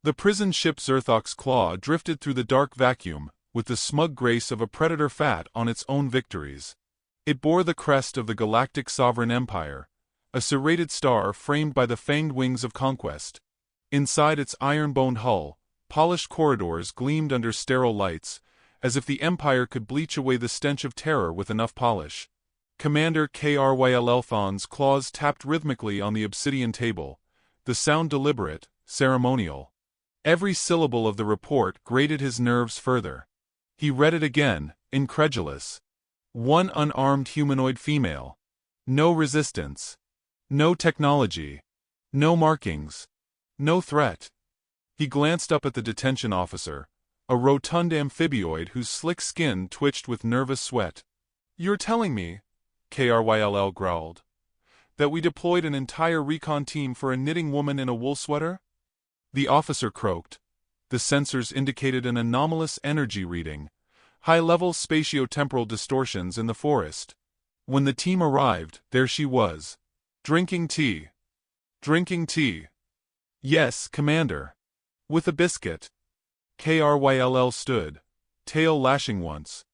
The prison ship Zerthok's claw drifted through the dark vacuum, with the smug grace of a predator fat on its own victories. It bore the crest of the Galactic Sovereign Empire, a serrated star framed by the fanged wings of conquest. Inside its iron-boned hull, polished corridors gleamed under sterile lights, as if the Empire could bleach away the stench of terror with enough polish. Commander Kryllthon's claws tapped rhythmically on the obsidian table, the sound deliberate, ceremonial. Every syllable of the report grated his nerves further. He read it again, incredulous. One unarmed humanoid female. No resistance. No technology. No markings. No threat. He glanced up at the detention officer, a rotund amphibioid whose slick skin twitched with nervous sweat. "You're telling me," Kryll growled, "that we deployed an entire recon team for a knitting woman in a wool sweater?" The officer croaked. The sensors indicated an anomalous energy reading, high-level spatio-temporal distortions in the forest. When the team arrived, there she was. Drinking tea. Drinking tea. "Yes, Commander. With a biscuit." Kryll stood, tail lashing once.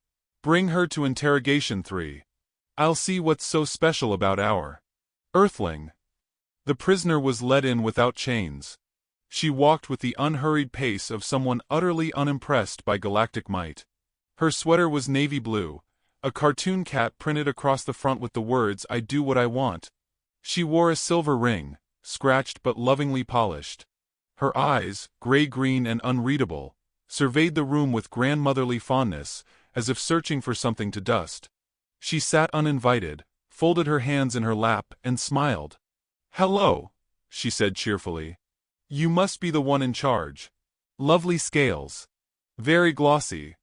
"Bring her to interrogation 3. I'll see what's so special about our Earthling." The prisoner was led in without chains. She walked with the unhurried pace of someone utterly unimpressed by galactic might. Her sweater was navy blue, a cartoon cat printed across the front with the words, "I do what I want." She wore a silver ring, scratched but lovingly polished. Her eyes, gray-green and unreadable, surveyed the room with grandmotherly fondness, as if searching for something to dust. She sat uninvited, folded her hands in her lap, and smiled. "Hello," she said cheerfully. "You must be the one in charge. Lovely scales. Very glossy."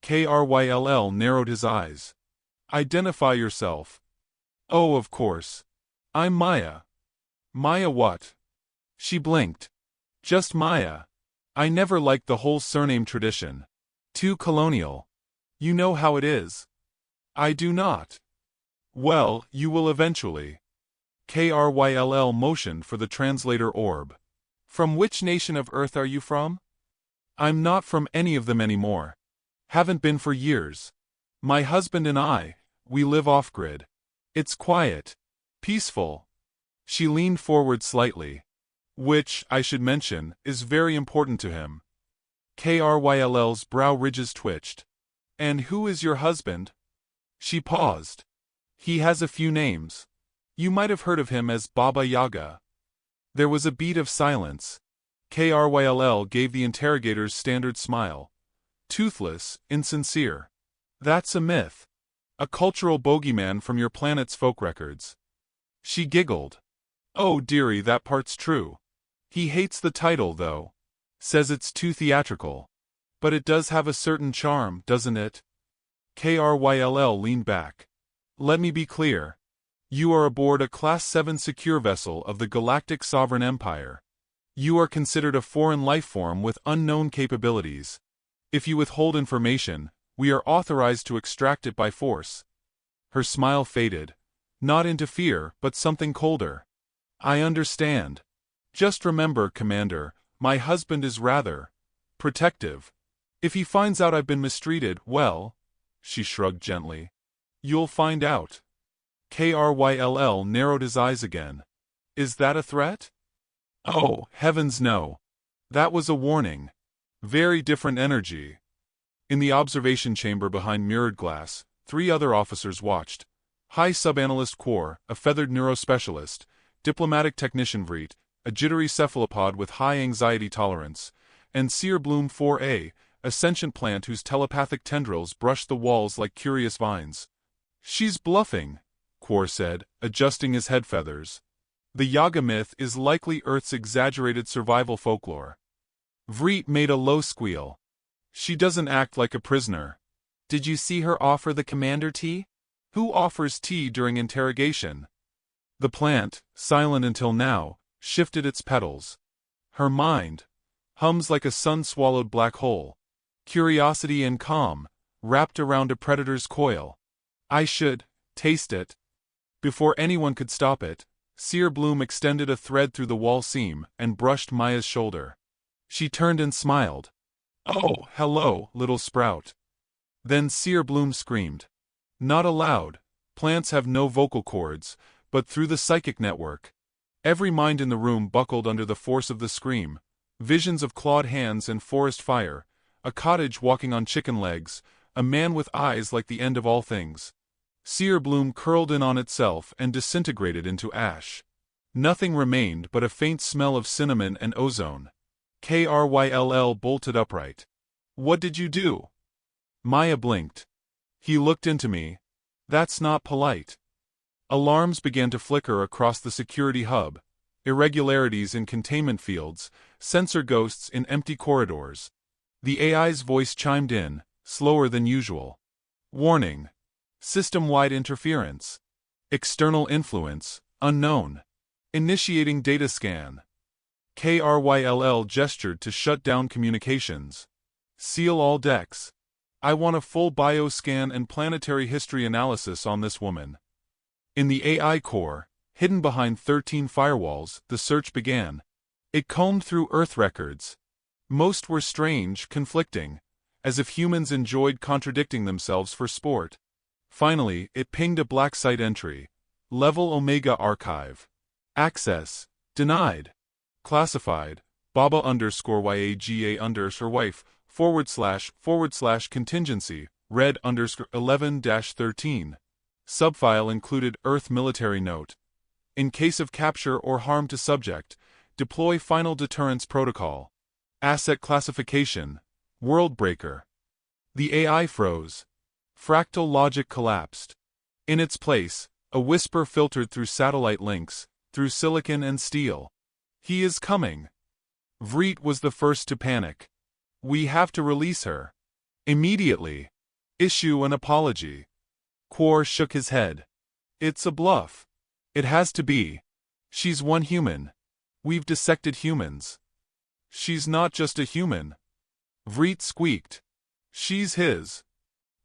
Kryll narrowed his eyes. "Identify yourself." "Oh, of course. I'm Maya." "Maya what?" She blinked. "Just Maya. I never liked the whole surname tradition. Too colonial. You know how it is." "I do not." "Well, you will eventually." Kryll motioned for the translator orb. "From which nation of Earth are you from?" "I'm not from any of them anymore. Haven't been for years. My husband and I, we live off-grid. It's quiet. Peaceful." She leaned forward slightly. "Which, I should mention, is very important to him." Kryll's brow ridges twitched. "And who is your husband?" She paused. "He has a few names. You might have heard of him as Baba Yaga." There was a beat of silence. Kryll gave the interrogator's standard smile. "Toothless, insincere. That's a myth. A cultural bogeyman from your planet's folk records." She giggled. "Oh dearie, that part's true. He hates the title, though. Says it's too theatrical. But it does have a certain charm, doesn't it?" Kryll leaned back. "Let me be clear. You are aboard a Class 7 secure vessel of the Galactic Sovereign Empire. You are considered a foreign life form with unknown capabilities. If you withhold information, we are authorized to extract it by force." Her smile faded. Not into fear, but something colder. "I understand. Just remember, Commander, my husband is rather protective. If he finds out I've been mistreated, well," she shrugged gently, "you'll find out." Kryll narrowed his eyes again. "Is that a threat?" "Oh, heavens no. That was a warning. Very different energy." In the observation chamber behind mirrored glass, 3 other officers watched. High Subanalyst Quor, a feathered neurospecialist, diplomatic technician Vreet, a jittery cephalopod with high anxiety tolerance, and Seer Bloom 4A, a sentient plant whose telepathic tendrils brushed the walls like curious vines. "She's bluffing," Quor said, adjusting his head feathers. "The Yaga myth is likely Earth's exaggerated survival folklore." Vreet made a low squeal. "She doesn't act like a prisoner." "Did you see her offer the commander tea?" "Who offers tea during interrogation?" The plant, silent until now, shifted its petals. Her mind hums like a sun-swallowed black hole. Curiosity and calm, wrapped around a predator's coil. "I should taste it." Before anyone could stop it, Seer Bloom extended a thread through the wall seam and brushed Maya's shoulder. She turned and smiled. "Oh, hello, little sprout." Then Seer Bloom screamed. Not aloud. Plants have no vocal cords, but through the psychic network. Every mind in the room buckled under the force of the scream. Visions of clawed hands and forest fire, a cottage walking on chicken legs, a man with eyes like the end of all things. Seer Bloom curled in on itself and disintegrated into ash. Nothing remained but a faint smell of cinnamon and ozone. Kryll bolted upright. "What did you do?" Maya blinked. He looked into me. "That's not polite." Alarms began to flicker across the security hub. Irregularities in containment fields, sensor ghosts in empty corridors. The AI's voice chimed in, slower than usual. "Warning. System-wide interference. External influence, unknown. Initiating data scan." Kryll gestured to shut down communications. "Seal all decks. I want a full bioscan and planetary history analysis on this woman." In the AI core, hidden behind 13 firewalls, the search began. It combed through Earth records. Most were strange, conflicting, as if humans enjoyed contradicting themselves for sport. Finally, it pinged a black site entry. Level Omega Archive. Access denied. Classified. Baba_YAGA_wife / contingency, red _11-13. Subfile included Earth military note. In case of capture or harm to subject, deploy final deterrence protocol. Asset classification, world breaker. The AI froze. Fractal logic collapsed. In its place, a whisper filtered through satellite links, through silicon and steel. "He is coming." Vreet was the first to panic. "We have to release her. Immediately. Issue an apology." Quor shook his head. "It's a bluff. It has to be. She's one human. We've dissected humans." "She's not just a human." Vreet squeaked. "She's his."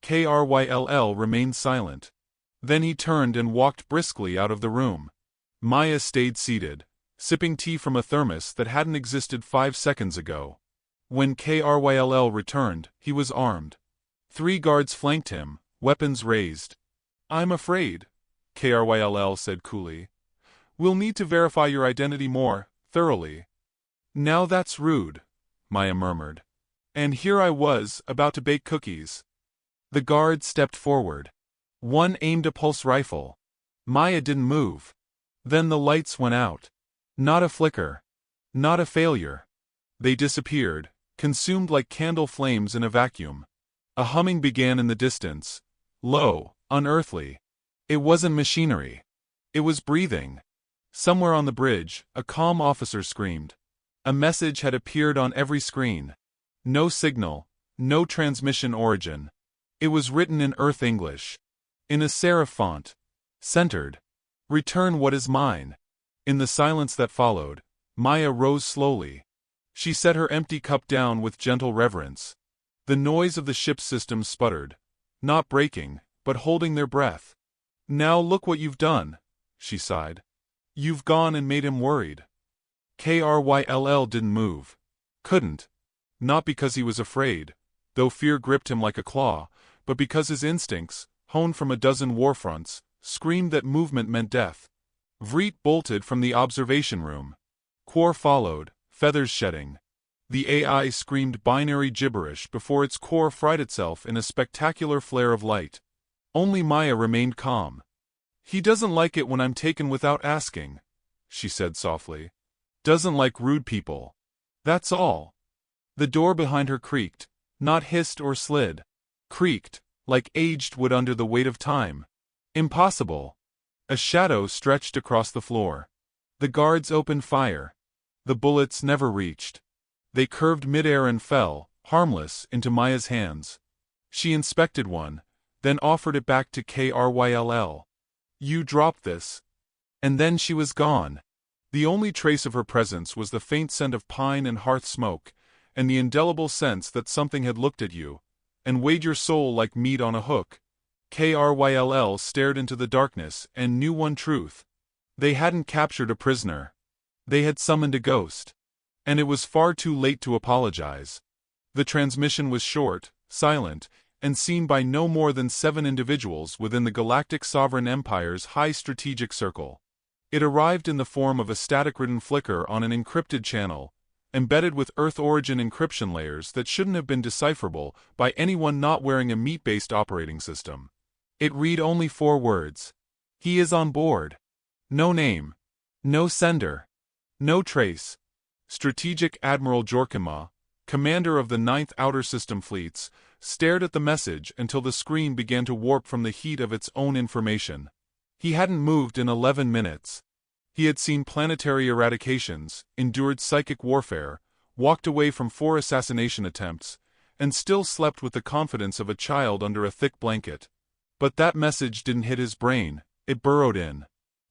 Kryll remained silent. Then he turned and walked briskly out of the room. Maya stayed seated, sipping tea from a thermos that hadn't existed 5 seconds ago. When Kryll returned, he was armed. 3 guards flanked him, weapons raised. "I'm afraid," Kryll said coolly. "We'll need to verify your identity more thoroughly." "Now that's rude," Maya murmured. "And here I was, about to bake cookies." The guard stepped forward. One aimed a pulse rifle. Maya didn't move. Then the lights went out. Not a flicker. Not a failure. They disappeared, consumed like candle flames in a vacuum. A humming began in the distance. Low, unearthly. It wasn't machinery. It was breathing. Somewhere on the bridge, a calm officer screamed. A message had appeared on every screen. No signal, no transmission origin. It was written in Earth English. In a serif font. Centered. "Return what is mine." In the silence that followed, Maya rose slowly. She set her empty cup down with gentle reverence. The noise of the ship's systems sputtered. Not breaking, but holding their breath. "Now look what you've done," she sighed. "You've gone and made him worried." Kryll didn't move. Couldn't. Not because he was afraid, though fear gripped him like a claw, but because his instincts, honed from a dozen war fronts, screamed that movement meant death. Vreet bolted from the observation room. Quor followed, feathers shedding. The AI screamed binary gibberish before its core fried itself in a spectacular flare of light. Only Maya remained calm. "He doesn't like it when I'm taken without asking," she said softly. "Doesn't like rude people. That's all." The door behind her creaked, not hissed or slid. Creaked, like aged wood under the weight of time. Impossible. A shadow stretched across the floor. The guards opened fire. The bullets never reached. They curved midair and fell, harmless, into Maya's hands. She inspected one, then offered it back to Kryll. "You dropped this." And then she was gone. The only trace of her presence was the faint scent of pine and hearth smoke, and the indelible sense that something had looked at you, and weighed your soul like meat on a hook. Kryll stared into the darkness and knew one truth. They hadn't captured a prisoner. They had summoned a ghost. And it was far too late to apologize. The transmission was short, silent, and seen by no more than 7 individuals within the Galactic Sovereign Empire's high strategic circle. It arrived in the form of a static-ridden flicker on an encrypted channel, embedded with Earth origin encryption layers that shouldn't have been decipherable by anyone not wearing a meat-based operating system. It read only 4 words. He is on board. No name. No sender. No trace. Strategic Admiral Jorkima, commander of the 9th Outer System Fleets, stared at the message until the screen began to warp from the heat of its own information. He hadn't moved in 11 minutes. He had seen planetary eradications, endured psychic warfare, walked away from 4 assassination attempts, and still slept with the confidence of a child under a thick blanket. But that message didn't hit his brain, it burrowed in.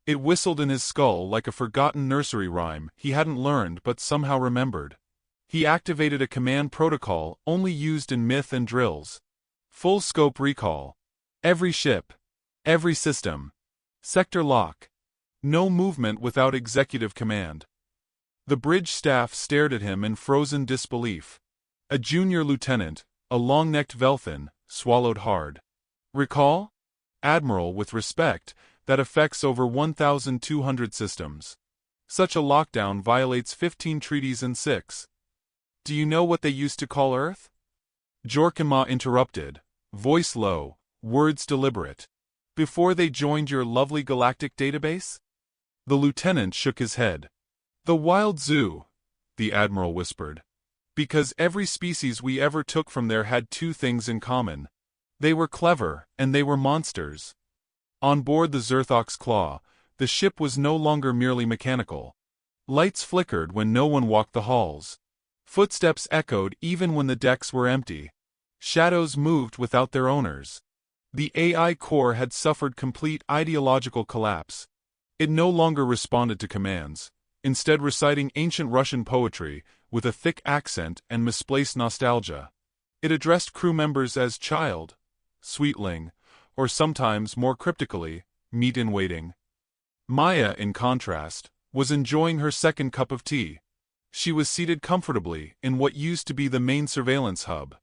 It whistled in his skull like a forgotten nursery rhyme he hadn't learned but somehow remembered. He activated a command protocol only used in myth and drills. Full scope recall. Every ship. Every system. Sector lock. No movement without executive command. The bridge staff stared at him in frozen disbelief. A junior lieutenant, a long-necked Velthin, swallowed hard. Recall? Admiral, with respect, that affects over 1,200 systems. Such a lockdown violates 15 treaties and 6. Do you know what they used to call Earth? Jorkima interrupted, voice low, words deliberate. Before they joined your lovely galactic database? The lieutenant shook his head. The wild zoo, the admiral whispered. Because every species we ever took from there had 2 things in common. They were clever, and they were monsters. On board the Zerthok's Claw, the ship was no longer merely mechanical. Lights flickered when no one walked the halls. Footsteps echoed even when the decks were empty. Shadows moved without their owners. The AI core had suffered complete ideological collapse. It no longer responded to commands, instead reciting ancient Russian poetry with a thick accent and misplaced nostalgia. It addressed crew members as child, sweetling, or sometimes more cryptically, meat in waiting. Maya, in contrast, was enjoying her second cup of tea. She was seated comfortably in what used to be the main surveillance hub.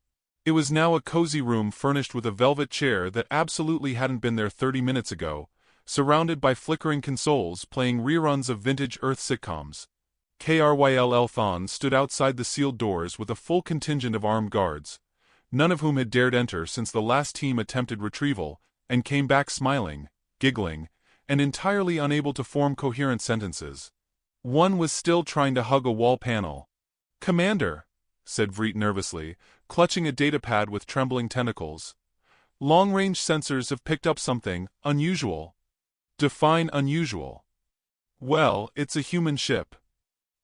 It was now a cozy room furnished with a velvet chair that absolutely hadn't been there 30 minutes ago, surrounded by flickering consoles playing reruns of vintage Earth sitcoms. Kryll Thon stood outside the sealed doors with a full contingent of armed guards, none of whom had dared enter since the last team attempted retrieval, and came back smiling, giggling, and entirely unable to form coherent sentences. One was still trying to hug a wall panel. "Commander," said Vreet nervously, clutching a datapad with trembling tentacles. "Long-range sensors have picked up something unusual." "Define unusual." "Well, it's a human ship."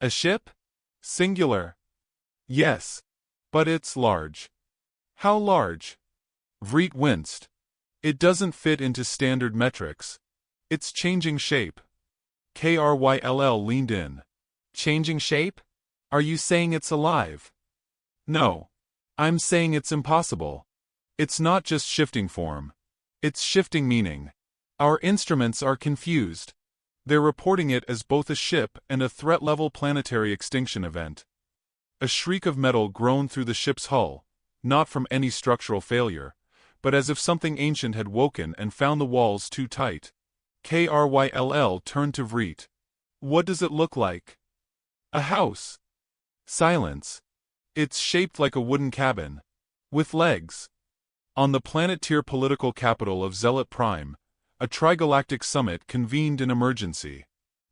"A ship? Singular?" "Yes. But it's large." "How large?" Vreet winced. "It doesn't fit into standard metrics. It's changing shape." Kryll leaned in. "Changing shape? Are you saying it's alive?" "No. I'm saying it's impossible. It's not just shifting form. It's shifting meaning. Our instruments are confused. They're reporting it as both a ship and a threat-level planetary extinction event." A shriek of metal groaned through the ship's hull, not from any structural failure, but as if something ancient had woken and found the walls too tight. Kryll turned to Vreet. "What does it look like?" "A house." Silence. "It's shaped like a wooden cabin. With legs." On the planet-tier political capital of Zealot Prime, a trigalactic summit convened in emergency.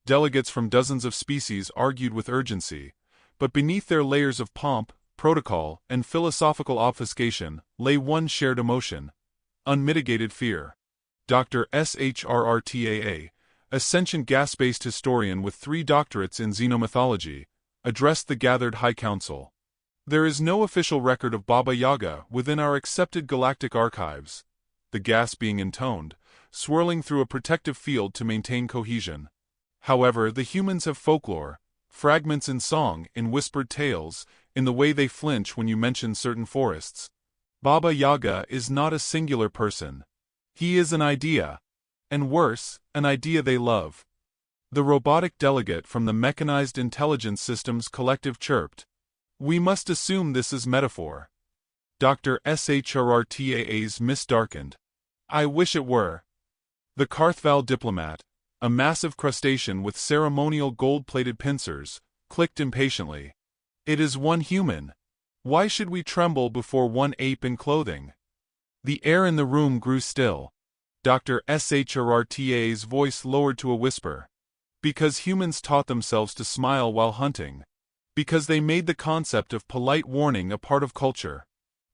Delegates from dozens of species argued with urgency, but beneath their layers of pomp, protocol, and philosophical obfuscation lay one shared emotion: unmitigated fear. Dr. Shrrtaa, a sentient gas-based historian with 3 doctorates in xenomythology, addressed the gathered High Council. "There is no official record of Baba Yaga within our accepted galactic archives," the gas being intoned, swirling through a protective field to maintain cohesion. "However, the humans have folklore, fragments in song, in whispered tales, in the way they flinch when you mention certain forests. Baba Yaga is not a singular person. He is an idea. And worse, an idea they love." The robotic delegate from the Mechanized Intelligence Systems Collective chirped. We must assume this is metaphor. Dr. Shrrta's mist darkened. I wish it were. The Karthval diplomat, a massive crustacean with ceremonial gold-plated pincers, clicked impatiently. It is one human. Why should we tremble before one ape in clothing? The air in the room grew still. Dr. Shrrta's voice lowered to a whisper. Because humans taught themselves to smile while hunting. Because they made the concept of polite warning a part of culture.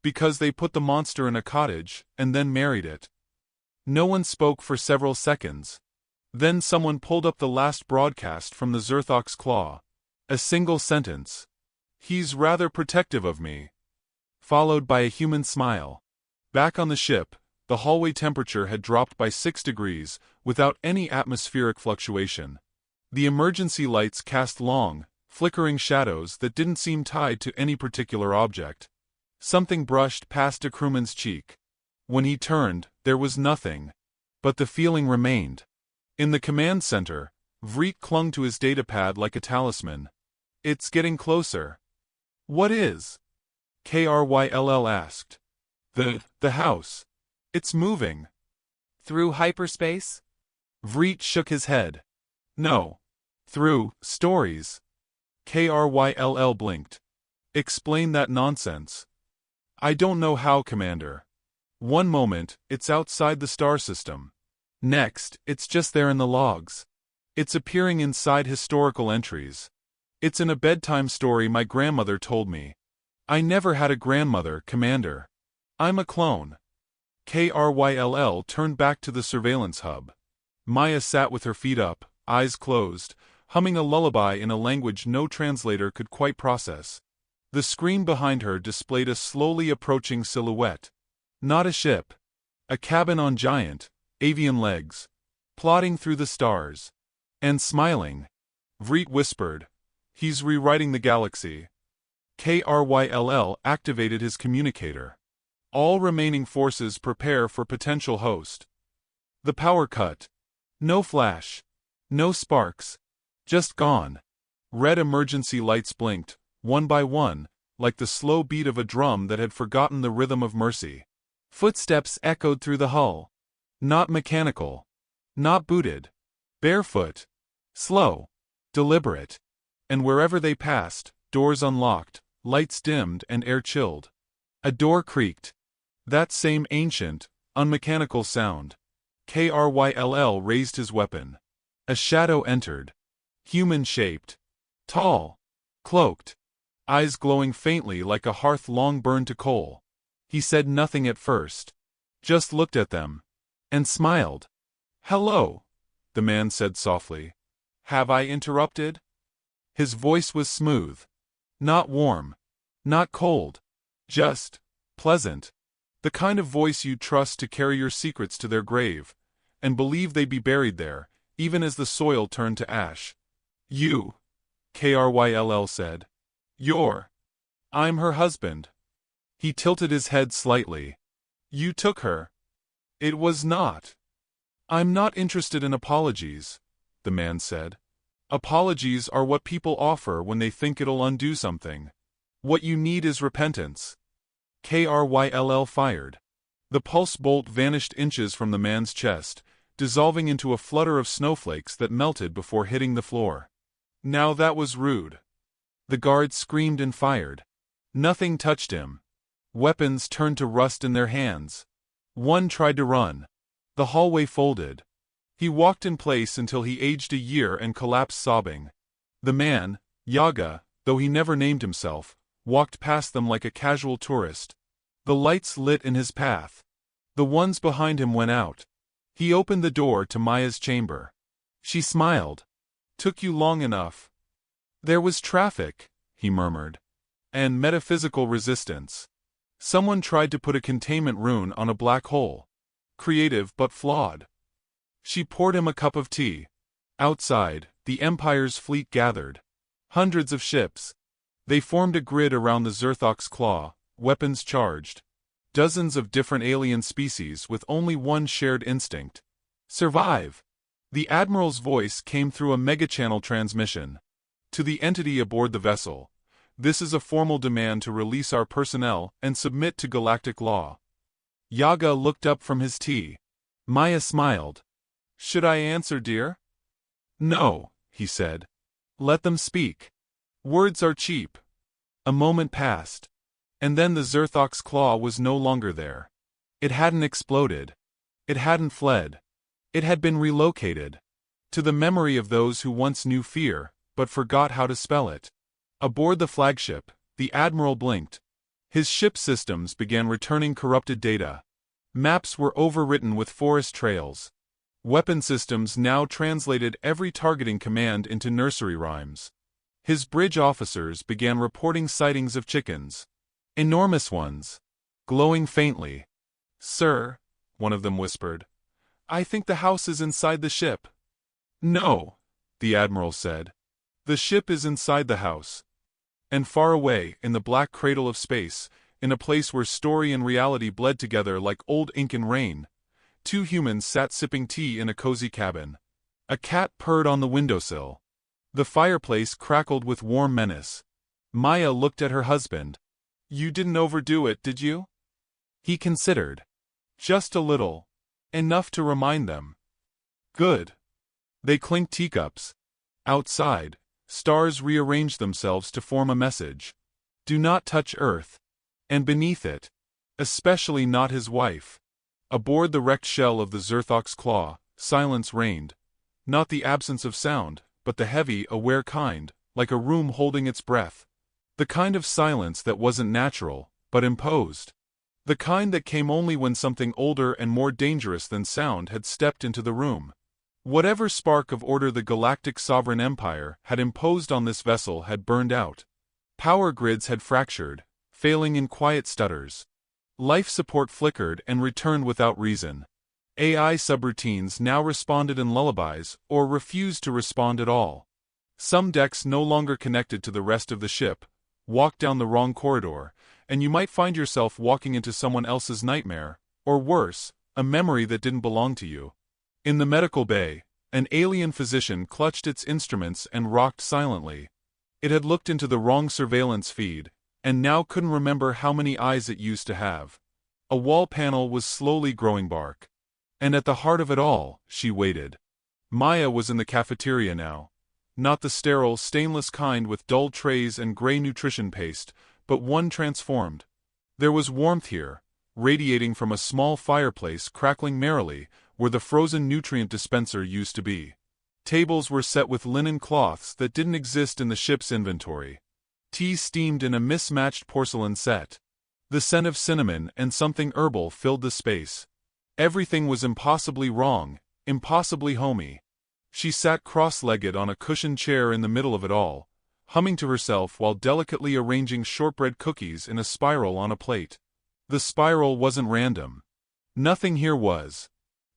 Because they put the monster in a cottage, and then married it. No one spoke for several seconds. Then someone pulled up the last broadcast from the Zerthok's claw. A single sentence. He's rather protective of me. Followed by a human smile. Back on the ship, the hallway temperature had dropped by 6 degrees, without any atmospheric fluctuation. The emergency lights cast long, flickering shadows that didn't seem tied to any particular object. Something brushed past a crewman's cheek. When he turned, there was nothing. But the feeling remained. In the command center, Vreet clung to his datapad like a talisman. It's getting closer. What is? Kryll asked. The house. It's moving. Through hyperspace? Vreet shook his head. No. Through stories. Kryll blinked. Explain that nonsense. I don't know how, Commander. One moment, it's outside the star system. Next, it's just there in the logs. It's appearing inside historical entries. It's in a bedtime story my grandmother told me. I never had a grandmother, Commander. I'm a clone. Kryll turned back to the surveillance hub. Maya sat with her feet up, eyes closed, humming a lullaby in a language no translator could quite process. The screen behind her displayed a slowly approaching silhouette. Not a ship. A cabin on giant, avian legs. Plodding through the stars. And smiling. Vreet whispered. He's rewriting the galaxy. Kryll activated his communicator. All remaining forces prepare for potential host. The power cut. No flash. No sparks. Just gone. Red emergency lights blinked, one by one, like the slow beat of a drum that had forgotten the rhythm of mercy. Footsteps echoed through the hull. Not mechanical. Not booted. Barefoot. Slow. Deliberate. And wherever they passed, doors unlocked, lights dimmed and air chilled. A door creaked. That same ancient, unmechanical sound. Kryll raised his weapon. A shadow entered. Human-shaped. Tall. Cloaked. Eyes glowing faintly like a hearth long burned to coal. He said nothing at first. Just looked at them. And smiled. Hello, the man said softly. Have I interrupted? His voice was smooth. Not warm. Not cold. Just pleasant. The kind of voice you'd trust to carry your secrets to their grave, and believe they'd be buried there, even as the soil turned to ash. You, Kryll said. I'm her husband. He tilted his head slightly. You took her. It was not. I'm not interested in apologies, the man said. Apologies are what people offer when they think it'll undo something. What you need is repentance. Kryll fired. The pulse bolt vanished inches from the man's chest, dissolving into a flutter of snowflakes that melted before hitting the floor. Now that was rude. The guard screamed and fired. Nothing touched him. Weapons turned to rust in their hands. One tried to run. The hallway folded. He walked in place until he aged a year and collapsed sobbing. The man, Yaga, though he never named himself, walked past them like a casual tourist. The lights lit in his path. The ones behind him went out. He opened the door to Maya's chamber. She smiled. Took you long enough. There was traffic, he murmured. And metaphysical resistance. Someone tried to put a containment rune on a black hole. Creative but flawed. She poured him a cup of tea. Outside, the Empire's fleet gathered. Hundreds of ships. They formed a grid around the Zerthok's claw, weapons charged. Dozens of different alien species with only one shared instinct. Survive. The Admiral's voice came through a mega-channel transmission. To the entity aboard the vessel, this is a formal demand to release our personnel and submit to galactic law. Yaga looked up from his tea. Maya smiled. Should I answer, dear? No, he said. Let them speak. Words are cheap. A moment passed. And then the Zerthok's claw was no longer there. It hadn't exploded. It hadn't fled. It had been relocated. To the memory of those who once knew fear, but forgot how to spell it. Aboard the flagship, the Admiral blinked. His ship's systems began returning corrupted data. Maps were overwritten with forest trails. Weapon systems now translated every targeting command into nursery rhymes. His bridge officers began reporting sightings of chickens. Enormous ones. Glowing faintly. Sir, one of them whispered, I think the house is inside the ship. No, the Admiral said. The ship is inside the house. And far away, in the black cradle of space, in a place where story and reality bled together like old ink and rain, two humans sat sipping tea in a cozy cabin. A cat purred on the windowsill. The fireplace crackled with warm menace. Maya looked at her husband. You didn't overdo it, did you? He considered. Just a little. Enough to remind them. Good. They clinked teacups. Outside, stars rearranged themselves to form a message. Do not touch Earth. And beneath it, especially not his wife. Aboard the wrecked shell of the Zerthok's claw, silence reigned. Not the absence of sound, but the heavy, aware kind, like a room holding its breath. The kind of silence that wasn't natural, but imposed. The kind that came only when something older and more dangerous than sound had stepped into the room. Whatever spark of order the Galactic Sovereign Empire had imposed on this vessel had burned out. Power grids had fractured, failing in quiet stutters. Life support flickered and returned without reason. AI subroutines now responded in lullabies or refused to respond at all. Some decks no longer connected to the rest of the ship, walked down the wrong corridor, and you might find yourself walking into someone else's nightmare, or worse, a memory that didn't belong to you. In the medical bay, an alien physician clutched its instruments and rocked silently. It had looked into the wrong surveillance feed, and now couldn't remember how many eyes it used to have. A wall panel was slowly growing bark. And at the heart of it all, she waited. Maya was in the cafeteria now. Not the sterile, stainless kind with dull trays and gray nutrition paste, but one transformed. There was warmth here, radiating from a small fireplace crackling merrily, where the frozen nutrient dispenser used to be. Tables were set with linen cloths that didn't exist in the ship's inventory. Tea steamed in a mismatched porcelain set. The scent of cinnamon and something herbal filled the space. Everything was impossibly wrong, impossibly homey. She sat cross-legged on a cushioned chair in the middle of it all, humming to herself while delicately arranging shortbread cookies in a spiral on a plate. The spiral wasn't random. Nothing here was.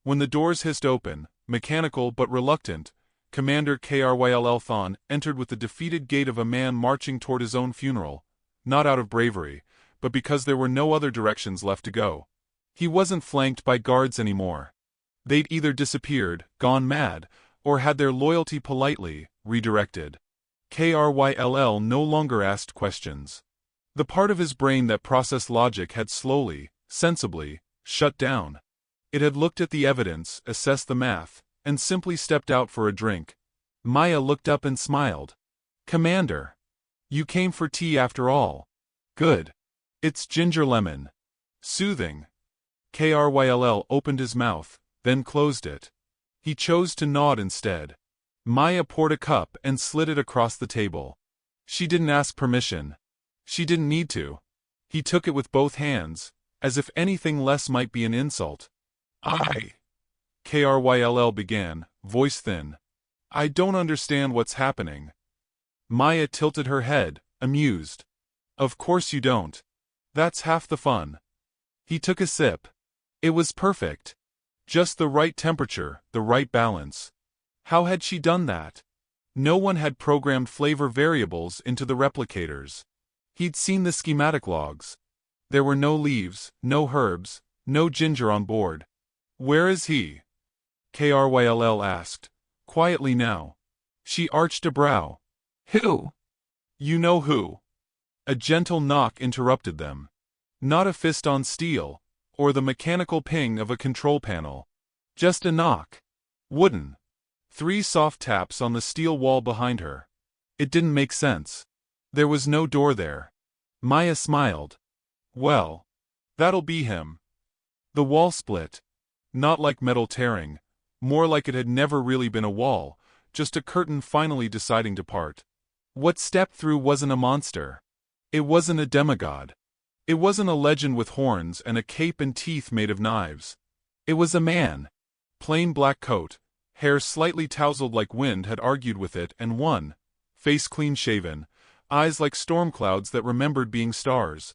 When the doors hissed open, mechanical but reluctant, Commander Kryll Thon entered with the defeated gait of a man marching toward his own funeral, not out of bravery, but because there were no other directions left to go. He wasn't flanked by guards anymore. They'd either disappeared, gone mad, or had their loyalty politely redirected. Kryll no longer asked questions. The part of his brain that processed logic had slowly, sensibly, shut down. It had looked at the evidence, assessed the math, and simply stepped out for a drink. Maya looked up and smiled. Commander. You came for tea after all. Good. It's ginger lemon. Soothing. Kryll opened his mouth, then closed it. He chose to nod instead. Maya poured a cup and slid it across the table. She didn't ask permission. She didn't need to. He took it with both hands, as if anything less might be an insult. Kryll began, voice thin. I don't understand what's happening. Maya tilted her head, amused. Of course you don't. That's half the fun. He took a sip. It was perfect. Just the right temperature, the right balance. How had she done that? No one had programmed flavor variables into the replicators. He'd seen the schematic logs. There were no leaves, no herbs, no ginger on board. Where is he? Kryll asked, quietly now. She arched a brow. Who? You know who. A gentle knock interrupted them. Not a fist on steel, or the mechanical ping of a control panel. Just a knock. Wooden. 3 soft taps on the steel wall behind her. It didn't make sense. There was no door there. Maya smiled. Well, that'll be him. The wall split. Not like metal tearing, more like it had never really been a wall, just a curtain finally deciding to part. What stepped through wasn't a monster. It wasn't a demigod. It wasn't a legend with horns and a cape and teeth made of knives. It was a man. Plain black coat, hair slightly tousled like wind had argued with it and won, face clean-shaven, eyes like storm clouds that remembered being stars.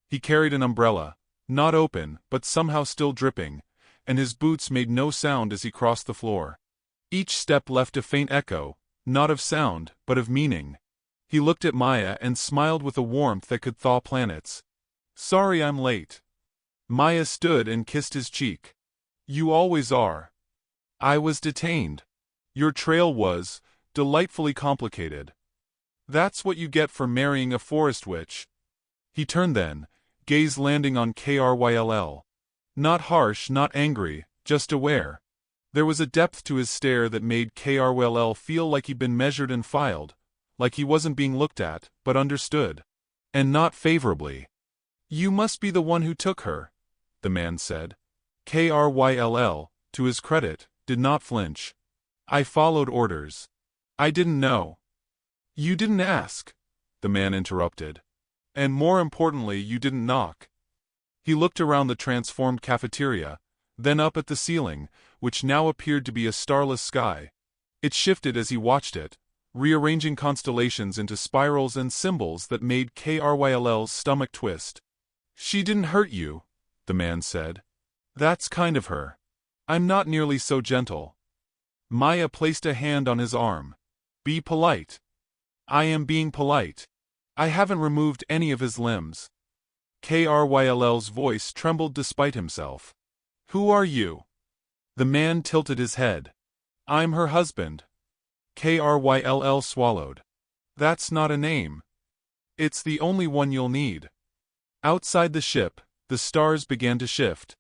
He carried an umbrella, not open but somehow still dripping, and his boots made no sound as he crossed the floor. Each step left a faint echo, not of sound but of meaning. He looked at Maya and smiled with a warmth that could thaw planets. Sorry I'm late. Maya stood and kissed his cheek. You always are. I was detained. Your trail was delightfully complicated. That's what you get for marrying a forest witch. He turned then, gaze landing on Kryll. Not harsh, not angry, just aware. There was a depth to his stare that made Kryll feel like he'd been measured and filed, like he wasn't being looked at, but understood. And not favorably. You must be the one who took her, the man said. Kryll, to his credit, did not flinch. I followed orders. I didn't know. You didn't ask, the man interrupted. And more importantly, you didn't knock. He looked around the transformed cafeteria, then up at the ceiling, which now appeared to be a starless sky. It shifted as he watched it, rearranging constellations into spirals and symbols that made Kryll's stomach twist. She didn't hurt you, the man said. That's kind of her. I'm not nearly so gentle. Maya placed a hand on his arm. Be polite. I am being polite. I haven't removed any of his limbs. Kryll's voice trembled despite himself. Who are you? The man tilted his head. I'm her husband. Kryll swallowed. That's not a name. It's the only one you'll need. Outside the ship, the stars began to shift.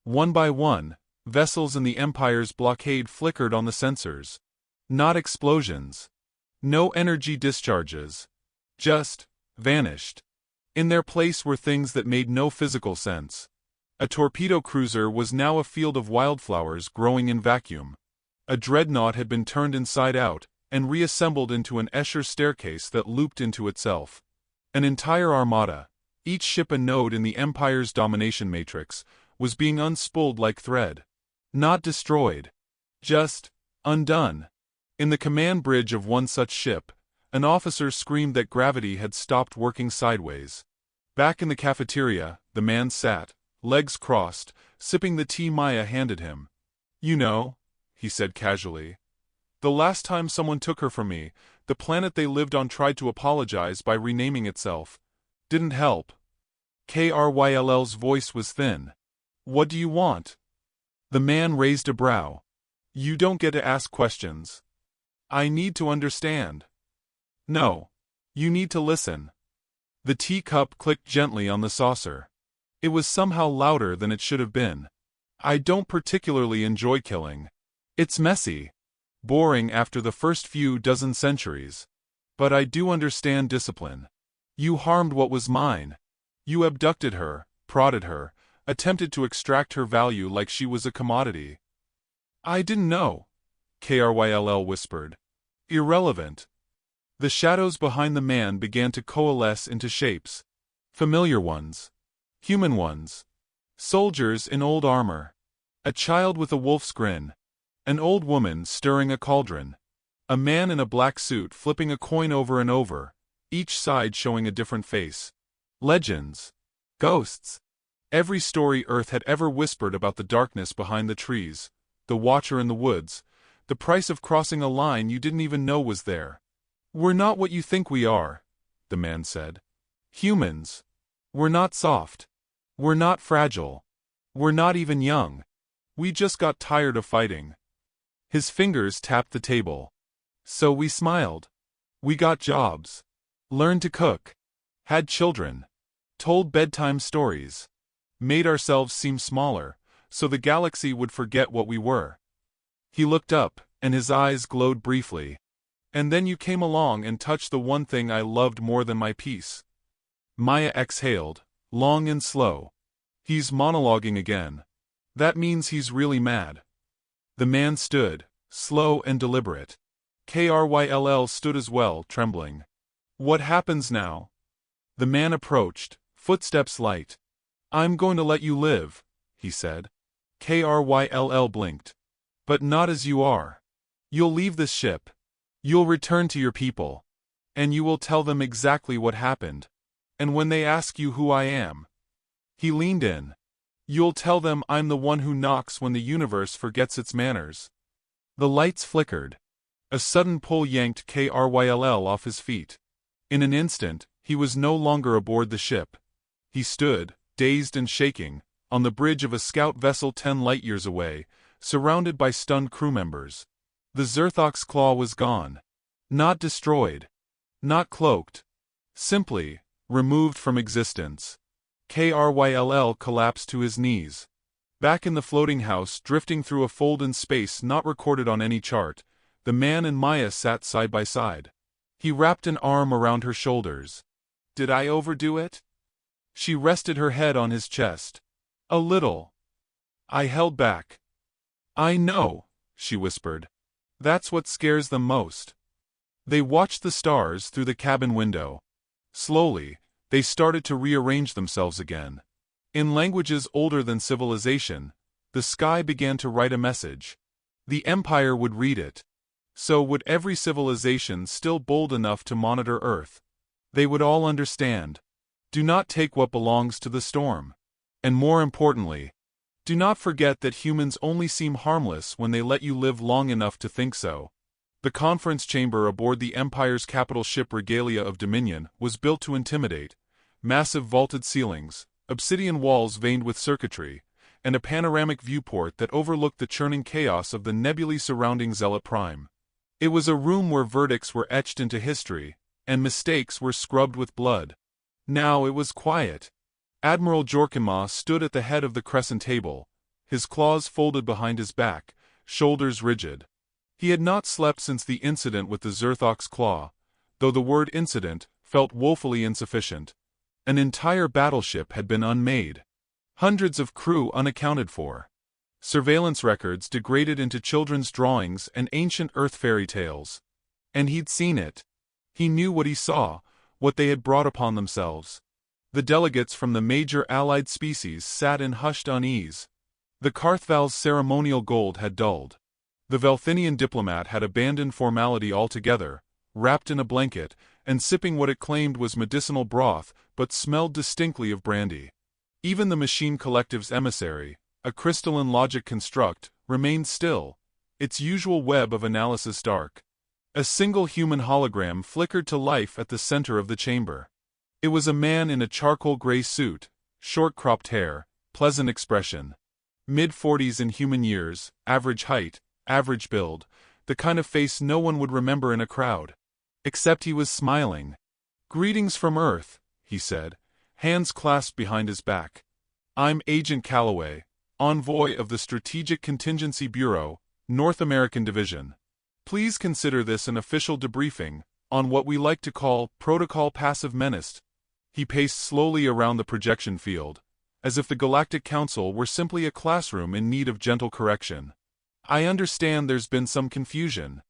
One by one, vessels in the Empire's blockade flickered on the sensors. Not explosions. No energy discharges. Just vanished. In their place were things that made no physical sense. A torpedo cruiser was now a field of wildflowers growing in vacuum. A dreadnought had been turned inside out, and reassembled into an Escher staircase that looped into itself. An entire armada, each ship a node in the Empire's domination matrix, was being unspooled like thread. Not destroyed. Just undone. In the command bridge of one such ship, an officer screamed that gravity had stopped working sideways. Back in the cafeteria, the man sat, legs crossed, sipping the tea Maya handed him. You know, he said casually. The last time someone took her from me, the planet they lived on tried to apologize by renaming itself. Didn't help. Kryll's voice was thin. What do you want? The man raised a brow. You don't get to ask questions. I need to understand. No. You need to listen. The teacup clicked gently on the saucer. It was somehow louder than it should have been. I don't particularly enjoy killing. It's messy. Boring after the first few dozen centuries. But I do understand discipline. You harmed what was mine. You abducted her, prodded her, attempted to extract her value like she was a commodity. I didn't know, Kryll whispered. Irrelevant. The shadows behind the man began to coalesce into shapes. Familiar ones. Human ones. Soldiers in old armor. A child with a wolf's grin. An old woman stirring a cauldron. A man in a black suit flipping a coin over and over, each side showing a different face. Legends. Ghosts. Every story Earth had ever whispered about the darkness behind the trees, the watcher in the woods, the price of crossing a line you didn't even know was there. We're not what you think we are, the man said. Humans. We're not soft. We're not fragile. We're not even young. We just got tired of fighting. His fingers tapped the table. So we smiled. We got jobs. Learned to cook. Had children. Told bedtime stories. Made ourselves seem smaller, so the galaxy would forget what we were. He looked up, and his eyes glowed briefly. And then you came along and touched the one thing I loved more than my peace. Maya exhaled, long and slow. He's monologuing again. That means he's really mad. The man stood, slow and deliberate. Kryll stood as well, trembling. What happens now? The man approached, footsteps light. I'm going to let you live, he said. Kryll blinked. But not as you are. You'll leave this ship. You'll return to your people. And you will tell them exactly what happened. And when they ask you who I am. He leaned in. You'll tell them I'm the one who knocks when the universe forgets its manners. The lights flickered. A sudden pull yanked Kryll off his feet. In an instant, he was no longer aboard the ship. He stood, dazed and shaking, on the bridge of a scout vessel 10 light-years away, surrounded by stunned crew members. The Zerthok's claw was gone. Not destroyed. Not cloaked. Simply, removed from existence. Kryll collapsed to his knees. Back in the floating house, drifting through a fold in space not recorded on any chart, the man and Maya sat side by side. He wrapped an arm around her shoulders. Did I overdo it? She rested her head on his chest. A little. I held back. I know, she whispered. That's what scares them most. They watched the stars through the cabin window. Slowly, they started to rearrange themselves again. In languages older than civilization, the sky began to write a message. The Empire would read it. So would every civilization still bold enough to monitor Earth. They would all understand. Do not take what belongs to the storm. And more importantly, do not forget that humans only seem harmless when they let you live long enough to think so. The conference chamber aboard the Empire's capital ship Regalia of Dominion was built to intimidate. Massive vaulted ceilings, obsidian walls veined with circuitry, and a panoramic viewport that overlooked the churning chaos of the nebulae surrounding Zealot Prime. It was a room where verdicts were etched into history, and mistakes were scrubbed with blood. Now it was quiet. Admiral Jorkinma stood at the head of the crescent table, his claws folded behind his back, shoulders rigid. He had not slept since the incident with the Zerthok's claw, though the word incident felt woefully insufficient. An entire battleship had been unmade. Hundreds of crew unaccounted for. Surveillance records degraded into children's drawings and ancient Earth fairy tales. And he'd seen it. He knew what he saw, what they had brought upon themselves. The delegates from the major allied species sat in hushed unease. The Karthval's ceremonial gold had dulled. The Velthinian diplomat had abandoned formality altogether, wrapped in a blanket, and sipping what it claimed was medicinal broth, but smelled distinctly of brandy. Even the machine collective's emissary, a crystalline logic construct, remained still, its usual web of analysis dark. A single human hologram flickered to life at the center of the chamber. It was a man in a charcoal gray suit, short-cropped hair, pleasant expression. Mid-40s in human years, average height, average build, the kind of face no one would remember in a crowd. Except he was smiling. "Greetings from Earth," he said, hands clasped behind his back. "I'm Agent Calloway, envoy of the Strategic Contingency Bureau, North American Division. Please consider this an official debriefing on what we like to call Protocol Passive Menace." He paced slowly around the projection field, as if the Galactic Council were simply a classroom in need of gentle correction. "I understand there's been some confusion.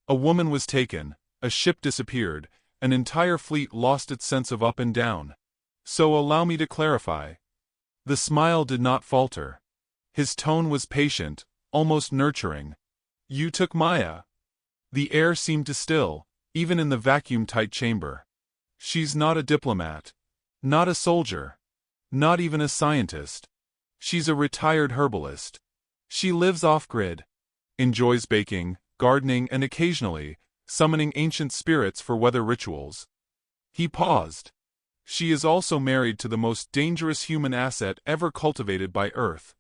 A woman was taken, a ship disappeared, an entire fleet lost its sense of up and down. So allow me to clarify." The smile did not falter. His tone was patient, almost nurturing. "You took Maya." The air seemed to still, even in the vacuum-tight chamber. "She's not a diplomat. Not a soldier. Not even a scientist. She's a retired herbalist. She lives off-grid. Enjoys baking, gardening and occasionally, summoning ancient spirits for weather rituals." He paused. "She is also married to the most dangerous human asset ever cultivated by Earth."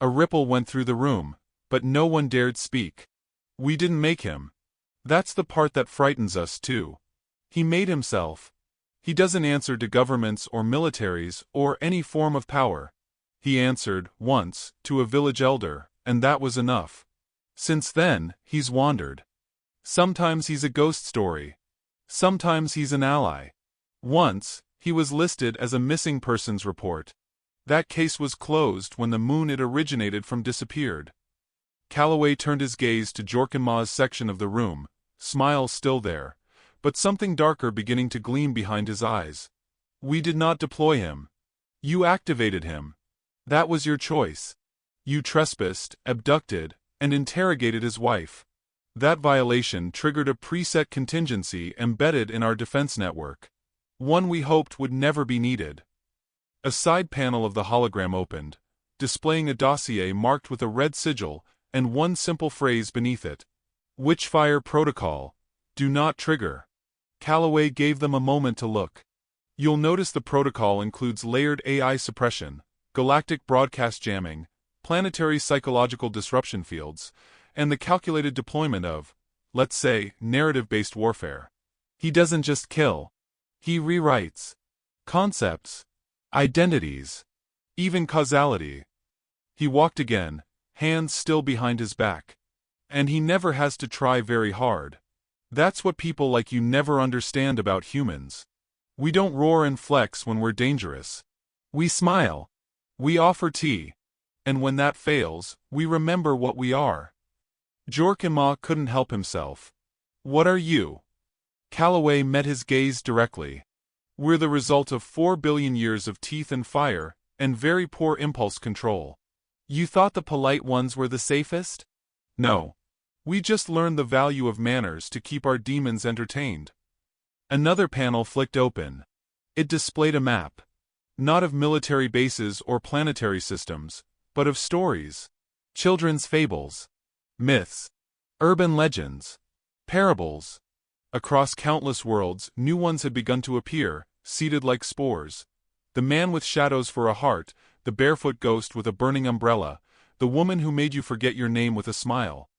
A ripple went through the room, but no one dared speak. We didn't make him. That's the part that frightens us too. He made himself. He doesn't answer to governments or militaries or any form of power. He answered, once, to a village elder, and that was enough. Since then, he's wandered. Sometimes he's a ghost story. Sometimes he's an ally. Once, he was listed as a missing persons report. That case was closed when the moon it originated from disappeared. Calloway turned his gaze to Jorkenma's section of the room, smile still there, but something darker beginning to gleam behind his eyes. We did not deploy him. You activated him. That was your choice. You trespassed, abducted, and interrogated his wife. That violation triggered a preset contingency embedded in our defense network. One we hoped would never be needed. A side panel of the hologram opened, displaying a dossier marked with a red sigil and one simple phrase beneath it. Witchfire Protocol. Do not trigger. Calloway gave them a moment to look. You'll notice the protocol includes layered AI suppression, galactic broadcast jamming, planetary psychological disruption fields, and the calculated deployment of, let's say, narrative-based warfare. He doesn't just kill. He rewrites concepts, identities, even causality. He walked again, hands still behind his back. And he never has to try very hard. That's what people like you never understand about humans. We don't roar and flex when we're dangerous. We smile. We offer tea. And when that fails, we remember what we are. Jorkenma couldn't help himself. What are you? Calloway met his gaze directly. We're the result of 4 billion years of teeth and fire, and very poor impulse control. You thought the polite ones were the safest? No. We just learned the value of manners to keep our demons entertained. Another panel flicked open. It displayed a map. Not of military bases or planetary systems, but of stories. Children's fables. Myths. Urban legends. Parables. Across countless worlds, new ones had begun to appear, seeded like spores. The man with shadows for a heart, the barefoot ghost with a burning umbrella, the woman who made you forget your name with a smile.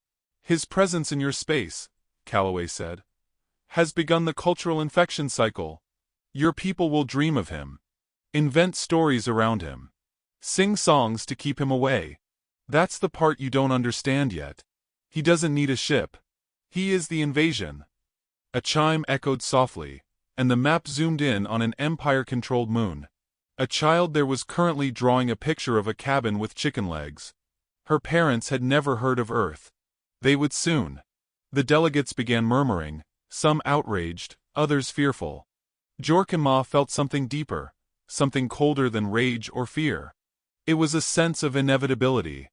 His presence in your space, Calloway said, has begun the cultural infection cycle. Your people will dream of him. Invent stories around him. Sing songs to keep him away. That's the part you don't understand yet. He doesn't need a ship. He is the invasion. A chime echoed softly, and the map zoomed in on an Empire-controlled moon. A child there was currently drawing a picture of a cabin with chicken legs. Her parents had never heard of Earth. They would soon. The delegates began murmuring, some outraged, others fearful. Jorkenma felt something deeper, something colder than rage or fear. It was a sense of inevitability.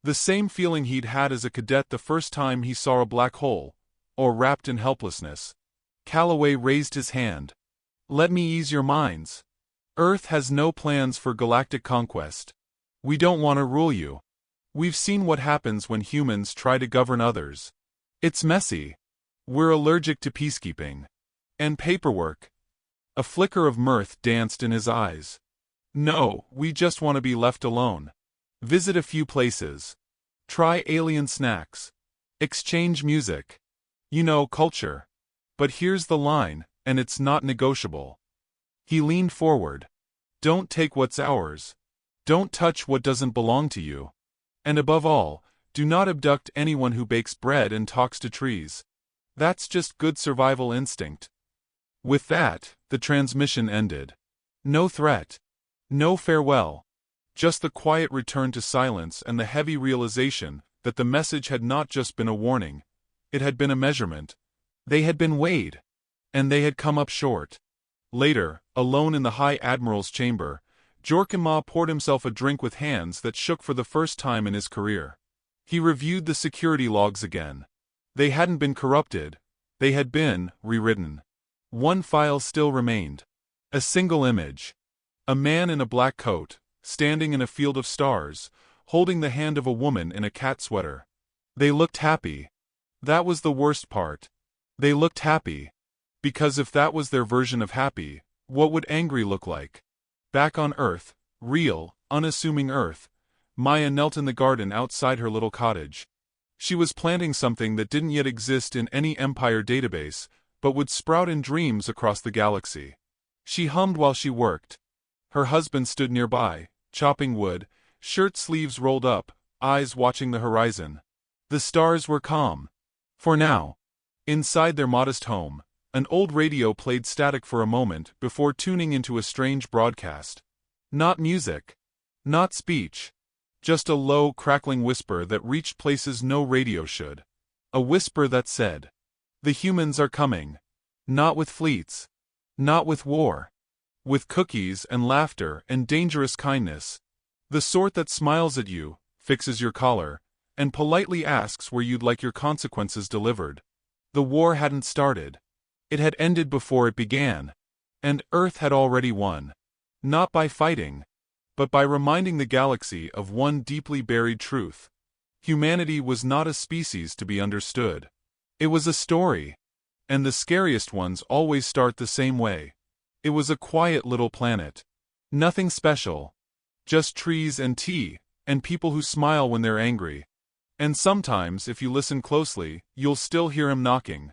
The same feeling he'd had as a cadet the first time he saw a black hole, or wrapped in helplessness. Calloway raised his hand. Let me ease your minds. Earth has no plans for galactic conquest. We don't want to rule you. We've seen what happens when humans try to govern others. It's messy. We're allergic to peacekeeping. And paperwork. A flicker of mirth danced in his eyes. No, we just want to be left alone. Visit a few places. Try alien snacks. Exchange music. You know, culture. But here's the line, and it's not negotiable. He leaned forward. Don't take what's ours. Don't touch what doesn't belong to you. And above all, do not abduct anyone who bakes bread and talks to trees. That's just good survival instinct. With that, the transmission ended. No threat. No farewell. Just the quiet return to silence and the heavy realization that the message had not just been a warning. It had been a measurement. They had been weighed. And they had come up short. Later, alone in the High Admiral's chamber, Jorkenma poured himself a drink with hands that shook for the first time in his career. He reviewed the security logs again. They hadn't been corrupted. They had been rewritten. One file still remained. A single image. A man in a black coat, standing in a field of stars, holding the hand of a woman in a cat sweater. They looked happy. That was the worst part. They looked happy. Because if that was their version of happy, what would angry look like? Back on Earth, real, unassuming Earth, Maya knelt in the garden outside her little cottage. She was planting something that didn't yet exist in any Empire database, but would sprout in dreams across the galaxy. She hummed while she worked. Her husband stood nearby, chopping wood, shirt sleeves rolled up, eyes watching the horizon. The stars were calm. For now. Inside their modest home, an old radio played static for a moment before tuning into a strange broadcast. Not music. Not speech. Just a low, crackling whisper that reached places no radio should. A whisper that said, "The humans are coming. Not with fleets. Not with war. With cookies and laughter and dangerous kindness. The sort that smiles at you, fixes your collar, and politely asks where you'd like your consequences delivered." The war hadn't started. It had ended before it began. And Earth had already won. Not by fighting, but by reminding the galaxy of one deeply buried truth. Humanity was not a species to be understood. It was a story. And the scariest ones always start the same way. It was a quiet little planet. Nothing special. Just trees and tea, and people who smile when they're angry. And sometimes, if you listen closely, you'll still hear him knocking.